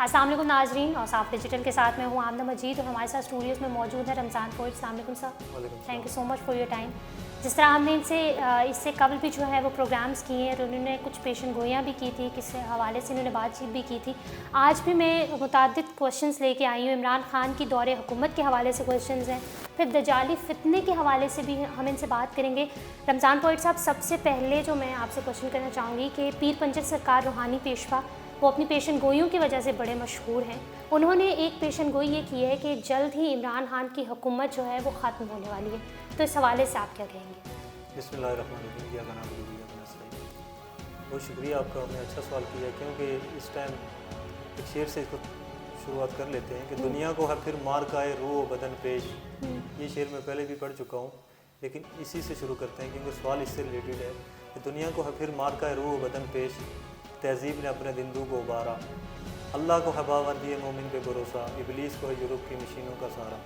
अस्सलाम वालेकुम नाजरीन, और साफ डिजिटल के साथ मैं हूँ आमना मजीद और हमारे साथ स्टूडियोज़ में मौजूद है रमज़ान पोइट। अस्सलाम वालेकुम sir, thank you so much for your time. जिस तरह हमने इनसे इससे कबल भी जो है वो प्रोग्राम्स किए हैं और उन्होंने कुछ पेशन गोइयाँ भी की थी, किस हवाले से उन्होंने बातचीत भी की थी। आज भी मैं मुतअद्दिद क्वेश्चंस लेके आई हूँ। इमरान खान की दौरे हुकूमत के हवाले से क्वेश्चंस हैं, फिर दजाली फितने के हवाले से भी हम इनसे बात करेंगे। रमज़ान पोइट साहब, सबसे पहले जो मैं आपसे क्वेश्चन करना चाहूँगी कि पीर पंजर सरकार रूहानी पेशवा वो अपनी पेशन गोइयों की वजह से बड़े मशहूर हैं। उन्होंने एक पेशन गोई ये की है कि जल्द ही इमरान खान की हुकूमत जो है वो ख़त्म होने वाली है, तो इस हवाले से आप क्या कहेंगे? बिस्मिल्लाहिर्रहमानिर्रहीम। बहुत शुक्रिया आपका, आपने अच्छा सवाल किया, क्योंकि इस टाइम एक शेर से इसको शुरुआत कर लेते हैं कि दुनिया को है फिर मार का है रूह बदन पेश। ये शेर मैं पहले भी पढ़ चुका हूँ, लेकिन इसी से शुरू करते हैं क्योंकि सवाल इससे रिलेटेड है कि दुनिया को है फिर मार का है रूह बदन पेश, तहज़ीब ने अपने दिंदू को उबारा, अल्लाह को है बावर्दी मोमिन पे भरोसा, इबलीस को है यूरोप की मशीनों का सहारा।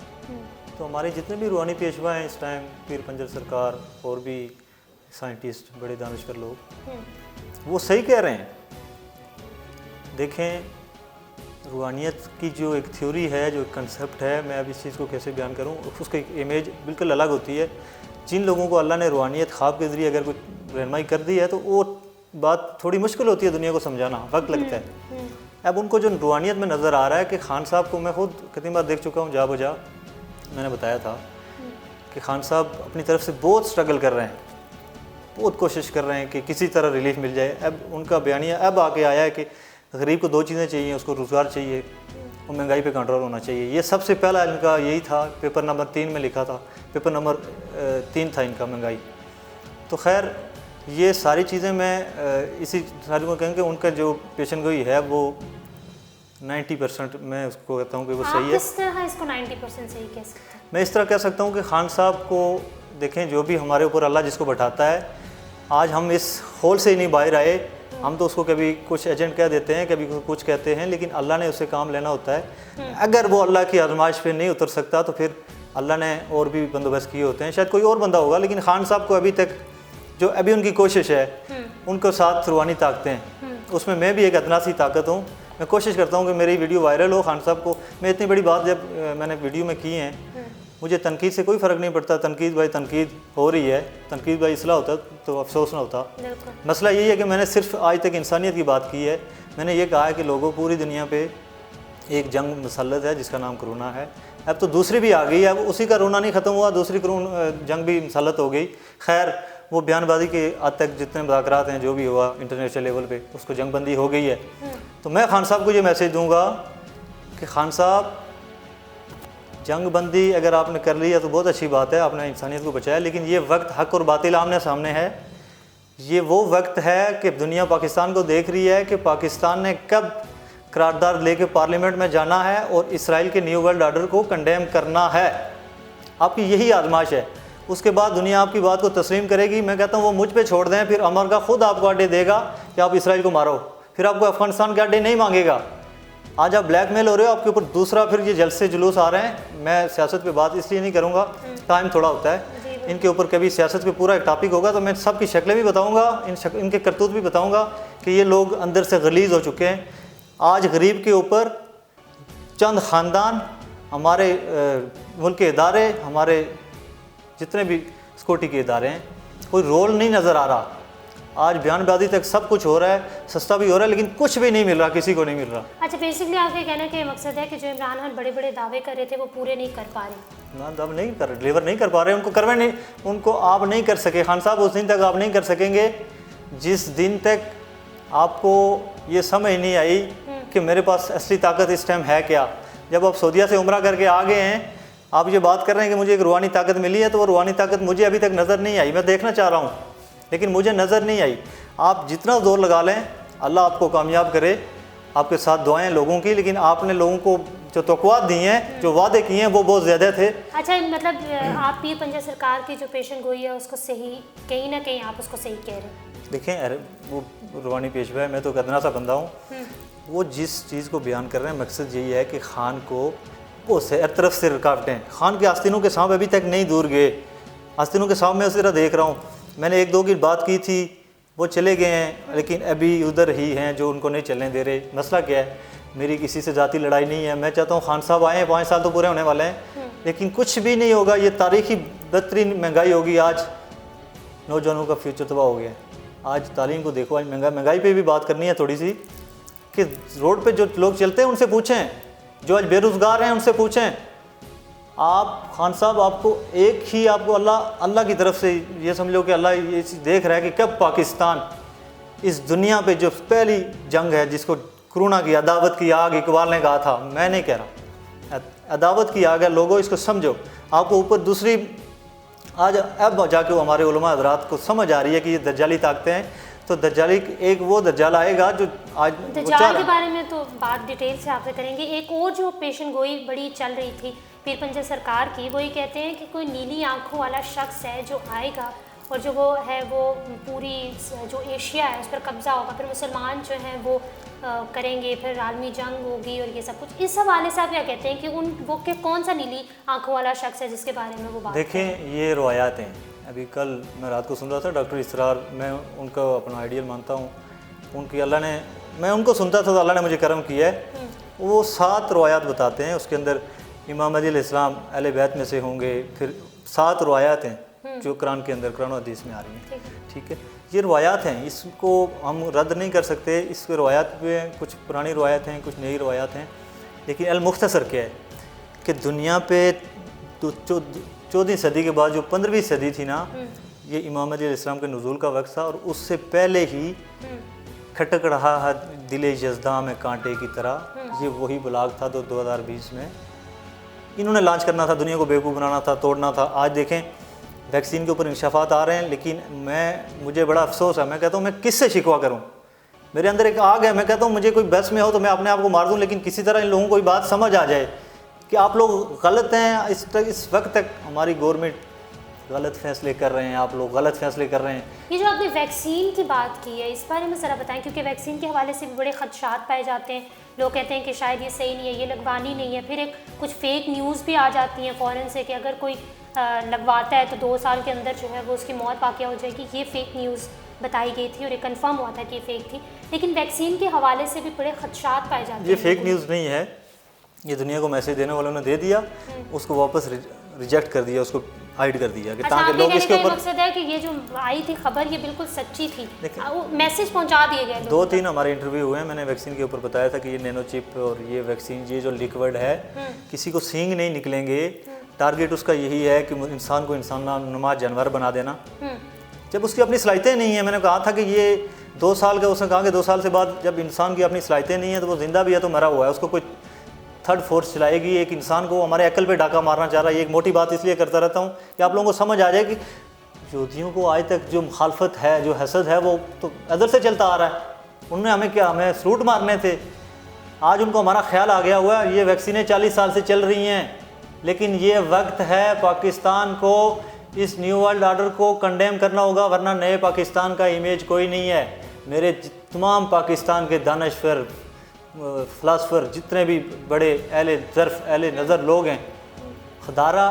तो हमारे जितने भी रूहानी पेशवा हैं इस टाइम, पीर पंजर सरकार और भी साइंटिस्ट, बड़े दानिशवर लोग, वो सही कह रहे हैं। देखें, रूहानियत की जो एक थ्योरी है, जो एक कंसेप्ट है, मैं अब इस चीज़ को कैसे बयान करूं, उसकी एक इमेज बिल्कुल अलग होती है। जिन लोगों को अल्लाह ने रूहानियत ख्वाब के ज़रिए अगर कुछ रहनुमाई कर दी है तो वो बात थोड़ी मुश्किल होती है दुनिया को समझाना, वक्त लगता है। अब उनको जो रूहानियत में नज़र आ रहा है कि खान साहब को मैं खुद कितनी बार देख चुका हूँ, जा बजा मैंने बताया था कि खान साहब अपनी तरफ से बहुत स्ट्रगल कर रहे हैं, बहुत कोशिश कर रहे हैं कि किसी तरह रिलीफ मिल जाए। अब उनका बयानिया अब आके आया है कि गरीब को दो चीज़ें चाहिए, उसको रोज़गार चाहिए और महंगाई पे कंट्रोल होना चाहिए। ये सबसे पहला इनका यही था, पेपर नंबर 3 में लिखा था, पेपर नंबर 3 था इनका, महंगाई। तो खैर ये सारी चीज़ें मैं इसी सारी को कहेंगे, उनका जो पेशन गोई है वो 90% मैं उसको कहता हूँ कि वो सही है। किस तरह इसको 90% सही कह सकते हैं? मैं इस तरह कह सकता हूँ कि खान साहब को देखें, जो भी हमारे ऊपर अल्लाह जिसको बैठाता है, आज हम इस होल से ही नहीं बाहर आए। हम तो उसको कभी कुछ एजेंट कह देते हैं, कभी कुछ कहते हैं, लेकिन अल्लाह ने उससे काम लेना होता है। अगर वो अल्लाह की आजमाइश पे नहीं उतर सकता तो फिर अल्लाह ने और भी बंदोबस्त किए होते हैं, शायद कोई और बंदा होगा। लेकिन खान साहब को अभी तक जो अभी उनकी कोशिश है, उनको साथ रूहानी ताकतें हैं, उसमें मैं भी एक अदना सी ताकत हूँ। मैं कोशिश करता हूँ कि मेरी वीडियो वायरल हो। खान साहब को मैं इतनी बड़ी बात जब मैंने वीडियो में की हैं, मुझे तनकीद से कोई फ़र्क नहीं पड़ता। तनकीद भाई तनकीद हो रही है, तनकीद भाई इसलाह होता तो अफसोस ना होता। मसला यही है कि मैंने सिर्फ आज तक इंसानियत की बात की है। मैंने ये कहा है कि लोगों, पूरी दुनिया पे एक जंग मुसल्लत है जिसका नाम कोरोना है। अब तो दूसरी भी आ गई है, अब उसी का रोना नहीं ख़त्म हुआ, दूसरी जंग भी मुसल्लत हो गई। खैर, वो बयानबाजी के आज तक जितने मुज़ाकरात हैं, जो भी हुआ इंटरनेशनल लेवल पे, उसको जंगबंदी हो गई है। तो मैं खान साहब को ये मैसेज दूंगा कि खान साहब, जंगबंदी अगर आपने कर ली है तो बहुत अच्छी बात है, आपने इंसानियत को बचाया, लेकिन ये वक्त हक़ और बातिल आमने सामने है। ये वो वक्त है कि दुनिया पाकिस्तान को देख रही है कि पाकिस्तान ने कब करारदाद लेके पार्लियामेंट में जाना है और इसराइल के न्यू वर्ल्ड ऑर्डर को कंडेम करना है। आपकी यही आजमाइश है। उसके बाद दुनिया आपकी बात को तस्लीम करेगी। मैं कहता हूँ वो मुझ पे छोड़ दें, फिर अमेरिका खुद आपको अड्डे देगा कि आप इसराइल को मारो, फिर आपको अफगानिस्तान के अड्डे नहीं मांगेगा। आज आप ब्लैकमेल हो रहे हो, आपके ऊपर दूसरा फिर ये जलसे जुलूस आ रहे हैं। मैं सियासत पे बात इसलिए नहीं करूँगा, टाइम थोड़ा होता है। इनके ऊपर कभी सियासत पे पूरा एक टॉपिक होगा तो मैं सबकी शक्लें भी बताऊँगा, इनके करतूत भी बताऊँगा कि ये लोग अंदर से गलीज़ हो चुके हैं। आज गरीब के ऊपर चंद ख़ानदान, हमारे मुल्क के इदारे, हमारे जितने भी सिक्योरिटी के इदारे हैं, कोई रोल नहीं नज़र आ रहा। आज बयानबाजी तक सब कुछ हो रहा है, सस्ता भी हो रहा है, लेकिन कुछ भी नहीं मिल रहा, किसी को नहीं मिल रहा। अच्छा, बेसिकली आपके कहने का मकसद है कि जो इमरान खान बड़े बड़े दावे कर रहे थे वो पूरे नहीं कर पा रहे। ना, दावे नहीं कर, डिलीवर नहीं कर पा रहे, उनको करवे नहीं, उनको आप नहीं कर सके। खान साहब, उस दिन तक आप नहीं कर सकेंगे जिस दिन तक आपको ये समझ नहीं आई कि मेरे पास असली ताकत इस टाइम है क्या। जब आप सऊदीया से उम्रा करके आ गए हैं, आप ये बात कर रहे हैं कि मुझे एक रूहानी ताकत मिली है, तो वो रूहानी ताकत मुझे अभी तक नज़र नहीं आई। मैं देखना चाह रहा हूँ लेकिन मुझे नज़र नहीं आई। आप जितना जोर लगा लें, अल्लाह आपको कामयाब करे, आपके साथ दुआएं लोगों की, लेकिन आपने लोगों को जो तौक़ुआत दी हैं, जो वादे किए हैं, वो बहुत ज़्यादा थे। अच्छा, मतलब आप पीर पंजर सरकार की जो पेशन गोई है उसको सही, कहीं ना कहीं आप उसको सही कह रहे हैं। देखें, अरे वो रूहानी पेशवा है, मैं तो कदना सा बंदा हूँ। वो जिस चीज़ को बयान कर रहे हैं, मकसद यही है कि खान को वो हर तरफ से रुकावटें, खान के आस्तीनों के सांप अभी तक नहीं दूर गए। आस्तीनों के सांप मैं उसी तरह देख रहा हूँ। मैंने एक दो की बात की थी, वो चले गए हैं, लेकिन अभी उधर ही हैं जो उनको नहीं चलने दे रहे। मसला क्या है? मेरी किसी से ज़ाती लड़ाई नहीं है। मैं चाहता हूँ खान साहब आए, 5 साल तो पूरे होने वाले हैं, लेकिन कुछ भी नहीं होगा। ये तारीखी बेहतरीन महंगाई होगी। आज नौजवानों का फ्यूचर तबाह हो गया है। आज तालीम को देखो, आज महंगाई पे भी बात करनी है थोड़ी सी, कि रोड पे जो लोग चलते हैं उनसे पूछें, जो आज बेरोज़गार हैं उनसे पूछें। आप खान साहब, आपको एक ही आपको अल्लाह की तरफ से ये समझो कि अल्लाह ये देख रहा है कि कब पाकिस्तान इस दुनिया पे जो पहली जंग है, जिसको कोरोना की अदावत की आग इकबाल ने कहा था, मैं नहीं कह रहा, अदावत की आग है। लोगों इसको समझो। आपको ऊपर दूसरी आज अब जाके हमारे उलमा हज़रात को समझ आ रही है कि ये दज्जाली ताकतें हैं। तो दज्जाली एक वो दज्जाल आएगा जो आज दज्जाल के बारे में तो बात डिटेल से आपसे करेंगे। एक और जो पेशन गोई बड़ी चल रही थी पीर पंजल सरकार की, वो ये कहते हैं कि कोई नीली आंखों वाला शख्स है जो आएगा और जो वो है वो पूरी जो एशिया है उस पर कब्ज़ा होगा, फिर मुसलमान जो हैं वो करेंगे, फिर आलमी जंग होगी और ये सब कुछ। इस हवाले से आप क्या कहते हैं कि वो के कौन सा नीली आंखों वाला शख्स है जिसके बारे में वो बात देखें? ये रवायात हैं। अभी कल मैं रात को सुन रहा था डॉक्टर इसरार, मैं उनका अपना आइडियल मानता हूँ। उनकी अल्लाह ने, मैं उनको सुनता था तो अल्लाह ने मुझे करम किया है। वो 7 रवायात बताते हैं, उसके अंदर इमाम महदी अलैहिस्सलाम अहले बैत में से होंगे, फिर 7 रवायात हैं जो कुरान के अंदर, कुरान और हदीस में आ रही हैं। ठीक है, ये रवायात हैं, इसको हम रद्द नहीं कर सकते। इस रवायात में कुछ पुरानी रवायात हैं, कुछ नई रवायात हैं, लेकिन अल-मुख्तसर क्या है कि दुनिया पे 14वीं सदी के बाद जो 15वीं सदी थी ना, ये इमाम महदी अलैहिस्सलाम के नुज़ूल का वक्त था, और उससे पहले ही खटक रहा है दिल यज़दा में कांटे की तरह, ये वही ब्लॉग था। तो 2020 में इन्होंने लॉन्च करना था, दुनिया को बेवकूफ़ बनाना था, तोड़ना था। आज देखें वैक्सीन के ऊपर इंकशाफात आ रहे हैं, लेकिन मुझे बड़ा अफसोस है। मैं कहता हूँ मैं किससे शिकवा करूँ? मेरे अंदर एक आग है। मैं कहता हूँ मुझे कोई बस में हो तो मैं अपने आप को मार दूँ, लेकिन किसी तरह इन लोगों को बात समझ आ जाए कि आप लोग गलत हैं। इस वक्त तक हमारी गवर्नमेंट गलत फैसले कर रहे हैं, आप लोग गलत फैसले कर रहे हैं। ये जो आपने वैक्सीन की बात की है, इस बारे में ज़रा बताएं, क्योंकि वैक्सीन के हवाले से भी बड़े खदशात पाए जाते हैं। लोग कहते हैं कि शायद ये सही नहीं है, ये लगवानी नहीं है। फिर कुछ फेक न्यूज़ भी आ जाती हैं फ़ौरन से कि अगर कोई लगवाता है तो 2 साल के अंदर जो है वो उसकी मौत वाक़या हो जाएगी। ये फेक न्यूज़ बताई गई थी और ये कंफर्म हुआ था कि ये फेक थी। लेकिन वैक्सीन के हवाले से भी बड़े खदशात पाए जाते हैं। ये फेक न्यूज़ नहीं है, ये दुनिया को मैसेज देने वालों ने दे दिया, उसको वापस रिजेक्ट कर दिया, उसको हाइड कर दिया कि ताकि लोग इसके ऊपर। मकसद है कि ये जो आई थी खबर ये बिल्कुल सच्ची थी, मैसेज पहुंचा दिए गए। 2-3 हमारे इंटरव्यू हुए हैं, मैंने वैक्सीन के ऊपर बताया था कि ये नैनो चिप और ये वैक्सीन, ये जो लिक्विड है, किसी को सींग नहीं निकलेंगे। टारगेट उसका यही है कि इंसान को इंसान नुमा जानवर बना देना, जब उसकी अपनी सलाहियतें नहीं है। मैंने कहा था कि ये 2 साल का, उसने कहा कि 2 साल से बाद जब इंसान की अपनी सलाहियतें नहीं है तो वो जिंदा भी है तो मरा हुआ है, उसको कोई थर्ड फोर्स चलाएगी। एक इंसान को हमारे अकल पे डाका मारना चाह रहा है। ये एक मोटी बात इसलिए करता रहता हूँ कि आप लोगों को समझ आ जाए कि यहूदियों को आज तक जो मुखालफत है, जो हसद है, वो तो अदर से चलता आ रहा है। उन्होंने हमें क्या, हमें सलूट मारने थे, आज उनको हमारा ख्याल आ गया हुआ है। ये वैक्सीनें 40 साल से चल रही हैं, लेकिन ये वक्त है पाकिस्तान को इस न्यू वर्ल्ड आर्डर को कंडेम करना होगा, वरना नए पाकिस्तान का इमेज कोई नहीं है। मेरे तमाम पाकिस्तान के दानिशवर, फ़िलासफ़र, जितने भी बड़े अहले ज़र्फ़, अहले नज़र लोग हैं, खुदारा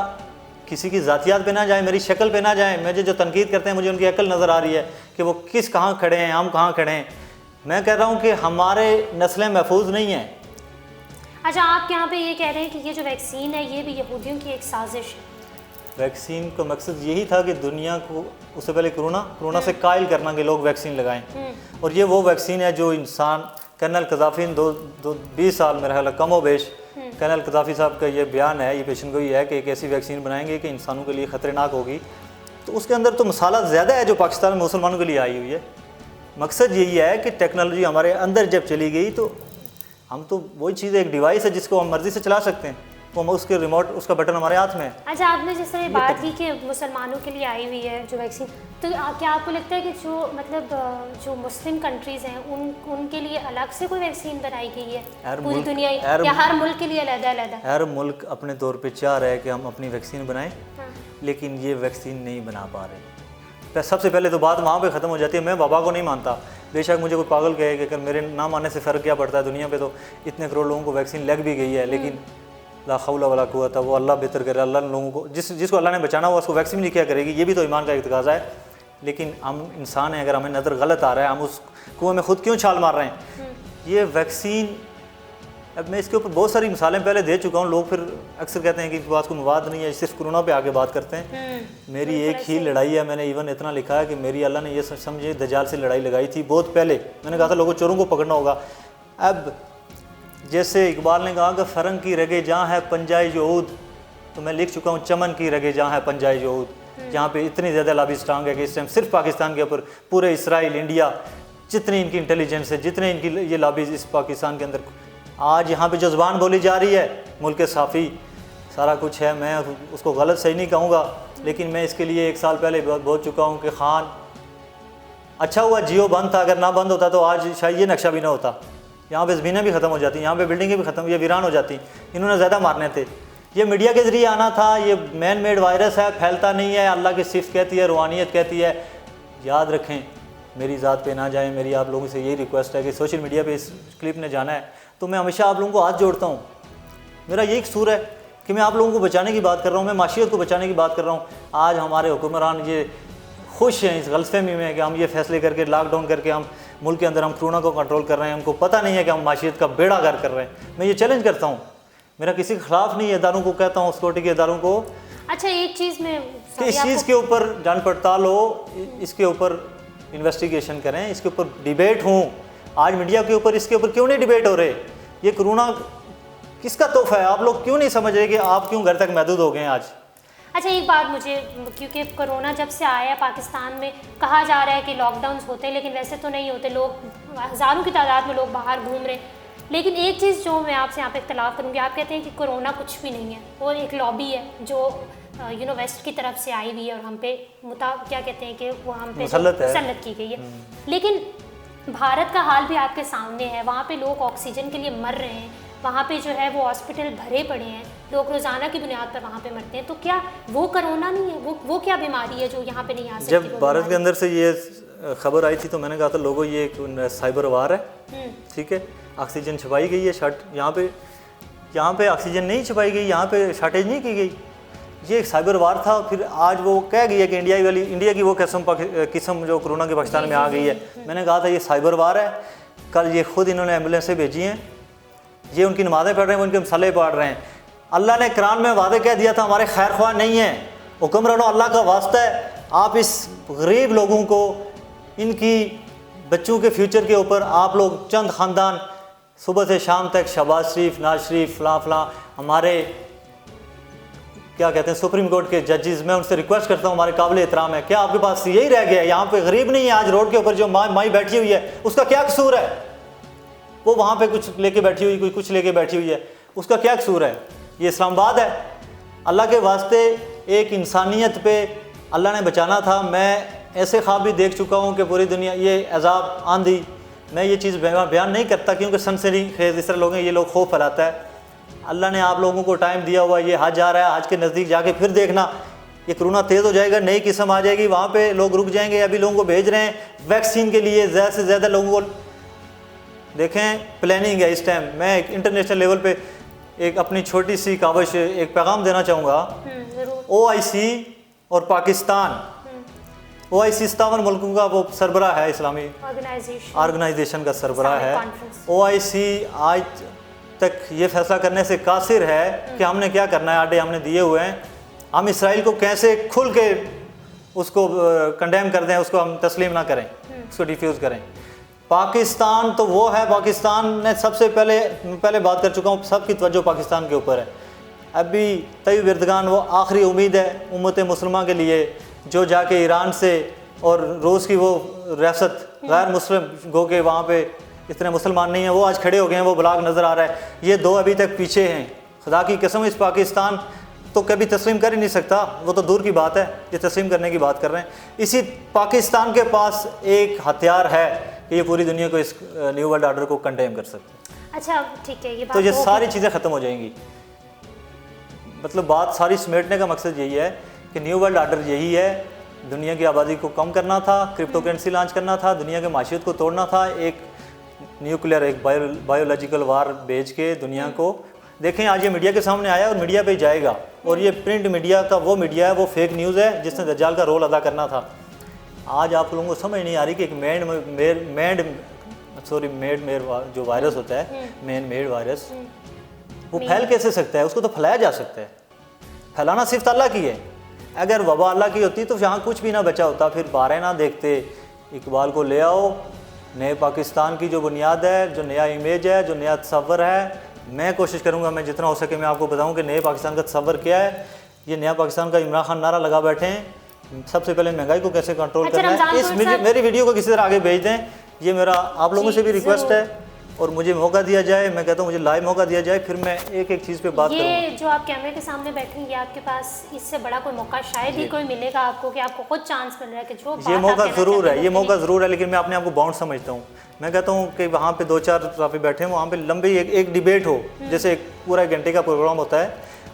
किसी की ज़ातियात पे ना जाए, मेरी शक्ल पे ना जाए। मुझे जो तनकीद करते हैं, मुझे उनकी अकल नज़र आ रही है कि वो कहाँ खड़े हैं, हम कहाँ खड़े हैं। मैं कह रहा हूँ कि हमारे नस्लें महफूज नहीं हैं। अच्छा, आप यहाँ पे ये कह रहे हैं कि ये जो वैक्सीन है ये भी यहूदियों की एक साजिश है। वैक्सीन का मकसद यही था कि दुनिया को, उससे पहले कोरोना से कायल करना कि लोग वैक्सीन लगाएं, और ये वो वैक्सीन है जो इंसान, कर्नल कज़ाफ़ी 20 साल मेरा ख्याल कम व बेश, कर्नल कज़ाफ़ी साहब का ये बयान है, ये पेशन गोई है कि एक ऐसी वैक्सीन बनाएंगे कि इंसानों के लिए ख़तरनाक होगी। तो उसके अंदर तो मसाला ज़्यादा है जो पाकिस्तान में मुसलमानों के लिए आई हुई है। मकसद यही है कि टेक्नोलॉजी हमारे अंदर जब चली गई तो हम तो वही चीज़, एक डिवाइस है जिसको हम मर्ज़ी से चला सकते हैं, वो उसके रिमोट, उसका बटन हमारे हाथ में है। अच्छा, आपने जिस तरह बात की कि मुसलमानों के लिए आई हुई है जो वैक्सीन, तो क्या आपको लगता है कि जो मतलब जो मुस्लिम कंट्रीज़ हैं उनके लिए अलग से कोई वैक्सीन बनाई गई है पूरी दुनिया, या हर मुल्क के लिए अलग-अलग? हर मुल्क अपने तौर पे चाह रहा है कि हम अपनी वैक्सीन बनाएं, लेकिन ये वैक्सीन नहीं बना पा रहे। सबसे पहले तो बात वहाँ पे ख़त्म हो जाती है। मैं बाबा को नहीं मानता, बेशक मुझे कोई पागल कहे कि अगर मेरे ना मानने से फ़र्क क्या पड़ता है, दुनिया पे तो इतने करोड़ लोगों को वैक्सीन लग भी गई है, लेकिन ला हौला वला कुव्वता, वो अल्लाह बेहतर करे। अल्लाह लोगों को जिसको अल्लाह ने बचाना हुआ उसको वैक्सीन नहीं क्या करेगी, ये भी तो ईमान का एक तकाज़ा है। लेकिन हम इंसान हैं, अगर हमें नज़र गलत आ रहा है, हम उस कुएं में खुद क्यों छाल मार रहे हैं? ये वैक्सीन अब मैं इसके ऊपर बहुत सारी मिसालें पहले दे चुका हूँ। लोग फिर अक्सर कहते हैं कि इस बात को मवाद नहीं है, सिर्फ कोरोना पे आके बात करते हैं। मेरी एक ही लड़ाई है, मैंने इवन इतना लिखा है कि मेरी अल्लाह ने ये समझे दज्जाल से लड़ाई लगाई थी बहुत पहले। मैंने कहा था लोगों चोरों को पकड़ना होगा। अब जैसे इकबाल ने कहा कि फ़रंग की रगे जहाँ है पंजाई यहूद, तो मैं लिख चुका हूँ चमन की रगे जहाँ है पंजाई यहूद, जहाँ पे इतनी ज़्यादा लाबी स्ट्रांग है कि इस टाइम सिर्फ पाकिस्तान के ऊपर पूरे इसराइल, इंडिया, जितनी इनकी इंटेलिजेंस है, जितने इनकी ये लाबी इस पाकिस्तान के अंदर, आज यहाँ पे जो ज़बान बोली जा रही है मुल्क साफ़ी सारा कुछ है। मैं उसको गलत सही नहीं कहूँगा, लेकिन मैं इसके लिए 1 साल पहले बोल चुका हूँ कि खान अच्छा हुआ जियो बंद था, अगर ना बंद होता तो आज शायद ये नक्शा भी ना होता। यहाँ पे ज़मीनें भी ख़त्म हो जाती, यहाँ पे बिल्डिंगें भी ख़त्म, ये वीरान हो जाती। इन्होंने ज़्यादा मारने थे। ये मीडिया के ज़रिए आना था। ये मैन मेड वायरस है, फैलता नहीं है। अल्लाह की सिफ़त कहती है, रूहानियत कहती है। याद रखें, मेरी ज़ात पे ना जाएं। मेरी आप लोगों से यही रिक्वेस्ट है कि सोशल मीडिया पे इस क्लिप ने जाना है तो मैं हमेशा आप लोगों को हाथ जोड़ता हूँ। मेरा यही कसूर है कि मैं आप लोगों को बचाने की बात कर रहा हूँ, मैं माशियत को बचाने की बात कर रहा हूँ। आज हमारे हुक्मरान ये खुश हैं इस गलतफहमी में कि हम ये फैसले करके लॉकडाउन करके हम मुल्क के अंदर हम कोरोना को कंट्रोल कर रहे हैं। हमको पता नहीं है कि हम माशियत का बेड़ा गर्क कर रहे हैं। मैं ये चैलेंज करता हूँ, मेरा किसी के खिलाफ नहीं है, इदारों को कहता हूँ, सिक्योरिटी के इदारों को। अच्छा, एक चीज़ में कि इस चीज़ के ऊपर जान पड़ताल हो, इसके ऊपर इन्वेस्टिगेशन करें, इसके ऊपर डिबेट हो। आज मीडिया के ऊपर इसके ऊपर क्यों नहीं डिबेट हो रहे? ये कोरोना किसका तोहफा है? आप लोग क्यों नहीं समझ रहे कि आप क्यों घर तक महदूद हो गए हैं आज? अच्छा, एक बात मुझे, क्योंकि कोरोना जब से आया पाकिस्तान में कहा जा रहा है कि लॉकडाउन होते हैं, लेकिन वैसे तो नहीं होते। लोग हज़ारों की तादाद में लोग बाहर घूम रहे हैं। लेकिन एक चीज़ जो मैं आपसे यहाँ पे इख्तलाफ करूँगी, आप कहते हैं कि कोरोना कुछ भी नहीं है, वो एक लॉबी है जो वेस्ट की तरफ से आई हुई है और हम पे क्या कहते हैं कि वो हम पे मुसल्लत की गई है। लेकिन भारत का हाल भी आपके सामने है। वहाँ पे लोग ऑक्सीजन के लिए मर रहे हैं, वहाँ पे जो है वो हॉस्पिटल भरे पड़े हैं, लोग रोज़ाना की बुनियाद पर वहाँ पे मरते हैं। तो क्या वो कोरोना नहीं है? वो क्या बीमारी है जो यहाँ पे नहीं आ सकती? जब भारत के अंदर से ये खबर आई थी तो मैंने कहा था लोगों ये एक साइबर वार है, ठीक है। ऑक्सीजन छुपाई गई है, यहाँ पे ऑक्सीजन नहीं छुपाई गई, यहाँ पे शॉर्टेज नहीं की गई। ये एक साइबर वार था। फिर आज वो कह गई है कि इंडिया की वो किस्म जो कोरोना के पाकिस्तान में आ गई है। मैंने कहा था ये साइबर वार है। कल ये खुद इन्होंने एम्बुलेंसें भेजी हैं, ये उनकी नमाज़ें पढ़ रहे हैं, वो उनके मसाले पढ़ रहे हैं। अल्लाह ने कुरान में वादे कह दिया था हमारे खैर ख्वाह नहीं है। हुक्मरानों, अल्लाह का वास्ता है, आप इस गरीब लोगों को, इनकी बच्चों के फ्यूचर के ऊपर आप लोग चंद ख़ानदान सुबह से शाम तक शहबाज शरीफ, नाज शरीफ, फलां हमारे क्या कहते हैं सुप्रीम कोर्ट के जजेस, मैं उनसे रिक्वेस्ट करता हूँ, हमारे काबिल एहतराम है, क्या आपके पास यही रह गया है? यहाँ पे गरीब नहीं है आज रोड के ऊपर जो माई बैठी हुई है, उसका क्या कसूर है? वो वहाँ पे कुछ लेके बैठी हुई, कोई कुछ लेके बैठी हुई है, उसका क्या कसूर है? ये इस्लामाबाद है। अल्लाह के वास्ते एक इंसानियत पे अल्लाह ने बचाना था। मैं ऐसे ख्वाब भी देख चुका हूँ कि पूरी दुनिया ये अजाब आंधी, मैं ये चीज़ बयान नहीं करता क्योंकि सनसनी खेज इस तरह लोग हैं, ये लोग खौफ फैलाता है। अल्लाह ने आप लोगों को टाइम दिया हुआ, ये हज आ रहा है, हज के नज़दीक जाके फिर देखना ये कोरोना तेज़ हो जाएगा, नई किस्म आ जाएगी, वहाँ पे लोग रुक जाएंगे। अभी लोगों को भेज रहे हैं वैक्सीन के लिए, ज़्यादा से ज़्यादा लोगों को देखें, प्लानिंग है इस टाइम। मैं एक इंटरनेशनल लेवल पे एक अपनी छोटी सी काविश, एक पैगाम देना चाहूँगा। OIC और पाकिस्तान, OIC 57 मुल्कों का वो सरबराह है, इस्लामी ऑर्गेनाइजेशन का सरबराह है। OIC आज तक ये फैसला करने से कासिर है कि हमने क्या करना है, आडे हमने दिए हुए हैं। हम इसराइल को कैसे खुल के उसको कंडेम कर दें, उसको हम तस्लीम ना करें, उसको डिफ्यूज़ करें। पाकिस्तान तो वो है, पाकिस्तान ने सबसे पहले बात कर चुका हूँ, सबकी तवज्जो पाकिस्तान के ऊपर है। अभी तय्यब एर्दोगान वो आखिरी उम्मीद है उम्मत मुस्लिमा के लिए, जो जाके ईरान से और रूस की वो रियासत गैर मुस्लिम गो के वहाँ पे इतने मुसलमान नहीं हैं, वो आज खड़े हो गए हैं, वो ब्लॉग नज़र आ रहा है। ये दो अभी तक पीछे हैं। खुदा की कसम, इस पाकिस्तान तो कभी तस्लीम कर ही नहीं सकता, वो तो दूर की बात है, ये तस्लीम करने की बात कर रहे हैं। इसी पाकिस्तान के पास एक हथियार है कि ये पूरी दुनिया को इस न्यू वर्ल्ड ऑर्डर को कंडेम कर सकते हैं। अच्छा ठीक है, ये बात तो ये सारी चीज़ें ख़त्म हो जाएंगी। मतलब बात सारी समेटने का मकसद यही है कि न्यू वर्ल्ड ऑर्डर यही है, दुनिया की आबादी को कम करना था, क्रिप्टो करेंसी लॉन्च करना था, दुनिया के माशियत को तोड़ना था, एक न्यूक्लियर, एक बायोलॉजिकल वार भेज के दुनिया को। देखें आज ये मीडिया के सामने आया और मीडिया पे जाएगा, और ये प्रिंट मीडिया का वो मीडिया है, वो फेक न्यूज़ है जिसने दज्जाल का रोल अदा करना था। आज आप लोगों को समझ नहीं आ रही कि एक सॉरी मेड जो वायरस होता है, मैन मेड वायरस, वो फैल कैसे सकता है? उसको तो फैलाया जा सकता है, फैलाना सिर्फ अल्लाह की है। अगर वबा अल्लाह की होती तो यहाँ कुछ भी ना बचा होता, फिर बारह ना देखते। इकबाल को ले आओ, नए पाकिस्तान की जो बुनियाद है, जो नया इमेज है, जो नया तस्वर है, मैं कोशिश करूँगा, मैं जितना हो सके मैं आपको बताऊँ कि नए पाकिस्तान का तस्वर क्या है। ये नया पाकिस्तान का इमरान खान नारा लगा बैठे हैं, सबसे पहले महंगाई को कैसे कंट्रोल करना है। इस मेरी वीडियो को किसी तरह आगे भेज दें, ये मेरा आप लोगों से भी रिक्वेस्ट है। और मुझे मौका दिया जाए, मैं कहता हूँ मुझे लाइव मौका दिया जाए, फिर मैं एक एक चीज़ पे बात करूँगा। ये जो आप कैमरे के सामने बैठे हैं, ये आपके पास इससे बड़ा कोई मौका शायद ही कोई मिलेगा आपको, कि आपको खुद चांस मिल रहा है कि जो ये मौका ज़रूर है, ये मौका ज़रूर है, लेकिन मैं अपने आप को बाउंड समझता हूँ। मैं कहता हूँ कि वहाँ पे 2-4 साफी बैठे हैं, वहाँ पे लंबी एक डिबेट हो, जैसे एक पूरा 1 घंटे का प्रोग्राम होता है,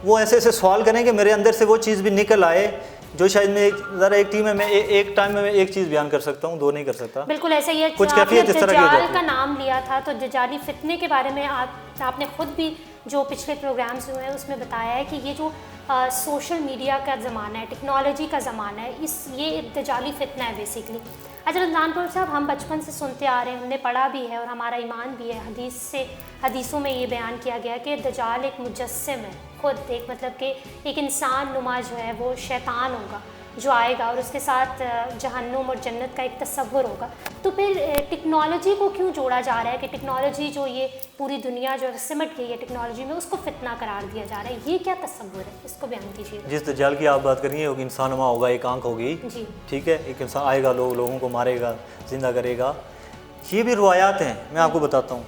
वो ऐसे ऐसे सवाल करें कि मेरे अंदर से वो चीज़ भी निकल आए जो शायद मैं ज़रा एक टीम में मैं एक टाइम में मैं एक चीज़ बयान कर सकता हूँ, 2 नहीं कर सकता। बिल्कुल ऐसा ही है। कुछ कैफियत इस तरह की हो जाती है। दज्जाल का नाम लिया था, तो दज्जाली फितने के बारे में आपने खुद भी जो पिछले प्रोग्राम्स हुए हैं उसमें बताया है कि ये जो सोशल मीडिया का ज़माना है, टेक्नोलॉजी का ज़माना है, ये दज्जाली फितना है बेसिकली। अच्छा रमज़ानपुर साहब, हम बचपन से सुनते आ रहे हैं, हमने पढ़ा भी है और हमारा ईमान भी है, हदीसों में ये बयान किया गया कि दज्जाल एक मुजस्सिम है, खुद एक मतलब कि एक इंसान नुमा जो है वो शैतान होगा जो आएगा और उसके साथ जहन्नुम और जन्नत का एक तस्वुर होगा। तो फिर टेक्नोलॉजी को क्यों जोड़ा जा रहा है कि टेक्नोलॉजी जो ये पूरी दुनिया जो सिमट गई है टेक्नोलॉजी में, उसको फितना करार दिया जा रहा है? ये क्या तस्वुर है, इसको बयान कीजिए। जिस दज्जाल की आप बात करेंगे वो इंसान नुमा होगा, एक आंख होगी, ठीक है, एक इंसान आएगा, लोगों को मारेगा, जिंदा करेगा। ये भी रुवायात हैं, मैं आपको बताता हूँ।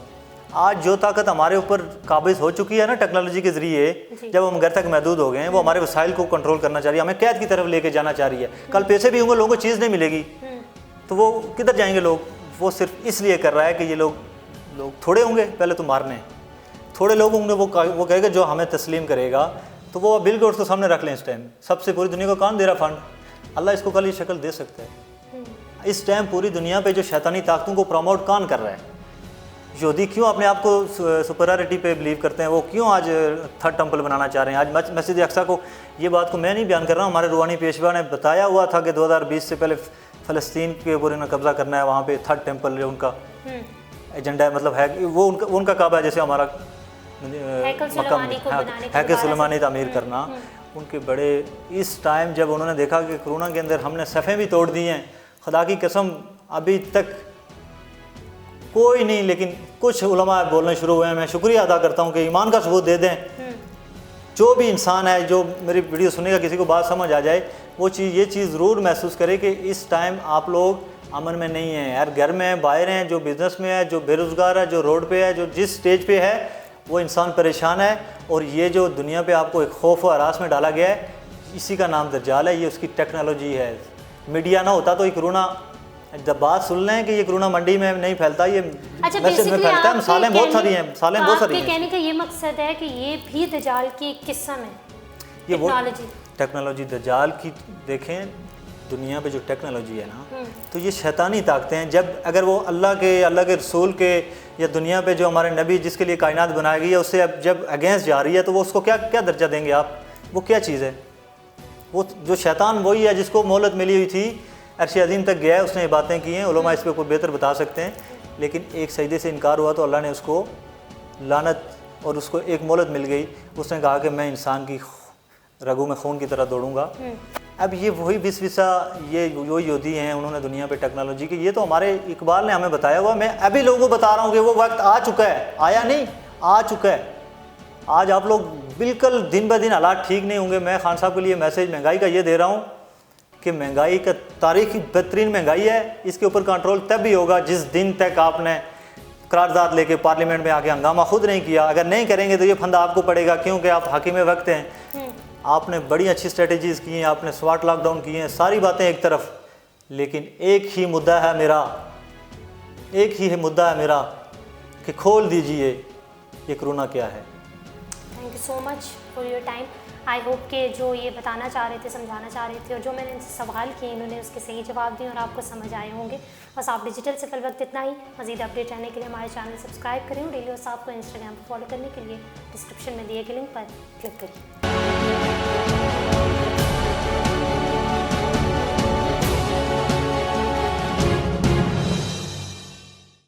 आज जो ताकत हमारे ऊपर काबिज हो चुकी है ना टेक्नोलॉजी के ज़रिए, जब हम घर तक महदूद हो गए हैं, वो हमारे वसाइल को कंट्रोल करना चाह रही है, हमें कैद की तरफ लेके जाना चाह रही है। कल पैसे भी होंगे, लोगों को चीज़ नहीं मिलेगी, तो वो किधर जाएंगे लोग? वो सिर्फ इसलिए कर रहा है कि ये लोग थोड़े होंगे, पहले तो मारने, थोड़े लोग होंगे, वो कहेगा जो हमें तस्लीम करेगा, तो वो बिल गेट्स को सामने रख लें। इस टाइम सबसे पूरी दुनिया को कौन दे रहा फंड? अल्लाह इसको कल ये शक्ल दे सकता है। इस टाइम पूरी दुनिया पे जो शैतानी ताकतों को प्रमोट कौन कर रहा है? यहूदी क्यों अपने आप को सुपरियरिटी पे बिलीव करते हैं? वो क्यों आज 3rd टेम्पल बनाना चाह रहे हैं? आज मस्जिद अक्सा को, ये बात को मैं नहीं बयान कर रहा हूँ, हमारे रूहानी पेशवा ने बताया हुआ था कि 2020 से पहले फ़लस्तीन के ऊपर इन्हें कब्ज़ा करना है, वहाँ पे 3rd टेम्पल जो उनका एजेंडा है, मतलब है वो उनका काबा है, जैसे हमारा हैकल सुलेमानी तामीर करना। उनके बड़े इस टाइम जब उन्होंने देखा कि कोरोना के अंदर हमने सफ़े भी तोड़ दी हैं, खुदा की कसम अभी तक कोई नहीं, लेकिन कुछ उलमा बोलने शुरू हुए हैं। मैं शुक्रिया अदा करता हूँ कि ईमान का सबूत दे दें। जो भी इंसान है जो मेरी वीडियो सुनेगा, किसी को बात समझ आ जाए, वो ये चीज़ ज़रूर महसूस करे कि इस टाइम आप लोग अमन में नहीं हैं यार, घर में हैं, बाहर हैं, जो बिज़नेस में है, जो बेरोज़गार है, जो रोड पे है, जो जिस स्टेज पे है, वो इंसान परेशान है। और ये जो दुनिया पे आपको एक खौफ और हरास में डाला गया है, इसी का नाम दज्जाल है, ये उसकी टेक्नोलॉजी है। मीडिया ना होता तो ये कोरोना, जब बात सुन लें कि ये कोरोना मंडी में नहीं फैलता, ये मैसेज में फैलता है। मिसालें बहुत सारी हैं, मिसालें बहुत सारी हैं। कहने का ये मकसद है कि ये भी दज्जाल की एक किस्म है, ये टेक्नोलॉजी दज्जाल की। देखें दुनिया पे जो टेक्नोलॉजी है ना, तो ये शैतानी ताकतें हैं। जब अगर वो अल्लाह के रसूल के या दुनिया पे जो हमारे नबी जिसके लिए कायनात बनाई गई है, उससे अब जब अगेंस्ट जा रही है, तो वो उसको क्या क्या दर्जा देंगे आप? वो क्या चीज़ है? वो जो शैतान वही है जिसको मोहलत मिली हुई थी, अर्श अज़ीम तक गया है, उसने ये बातें की हैं। उलमा इस पर कोई बेहतर बता सकते हैं, लेकिन एक सजदे से इनकार हुआ तो अल्लाह ने उसको लानत और उसको एक मोहलत मिल गई। उसने कहा कि मैं इंसान की रगों में खून की तरह दौड़ूंगा। अब ये वही बिस्विसा ये यहूदी हैं, उन्होंने दुनिया पे टेक्नोलॉजी की, ये तो हमारे इकबाल ने हमें बताया हुआ। मैं अभी लोगों को बता रहा हूँ कि वो वक्त आ चुका है, आया नहीं, आ चुका है। आज आप लोग बिल्कुल दिन ब दिन हालात ठीक नहीं होंगे। मैं खान साहब के लिए मैसेज महंगाई का ये दे रहा हूँ कि महंगाई का तारीखी बेहतरीन महंगाई है, इसके ऊपर कंट्रोल तब भी होगा जिस दिन तक आपने करारदाद लेके पार्लियामेंट में आके हंगामा खुद नहीं किया। अगर नहीं करेंगे तो ये फंदा आपको पड़ेगा, क्योंकि आप हाकिम वक्त हैं। आपने बड़ी अच्छी स्ट्रेटजीज़ की हैं, आपने स्मार्ट लॉकडाउन किए हैं, सारी बातें एक तरफ, लेकिन एक ही मुद्दा है मेरा कि खोल दीजिए ये कोरोना क्या है। Thank you so much for your time. I hope कि जो ये बताना चाह रहे थे, समझाना चाह रहे थे, और जो मैंने इनसे सवाल किए इन्होंने उसके सही जवाब दिए और आपको समझ आए होंगे। बस आप डिजिटल से फिल वक्त इतना ही। मज़ीद अपडेट रहने के लिए हमारे चैनल सब्सक्राइब करें और डेली और साहब को इंस्टाग्राम पर फॉलो करने के लिए डिस्क्रिप्शन में दिए गए लिंक पर क्लिक करिए।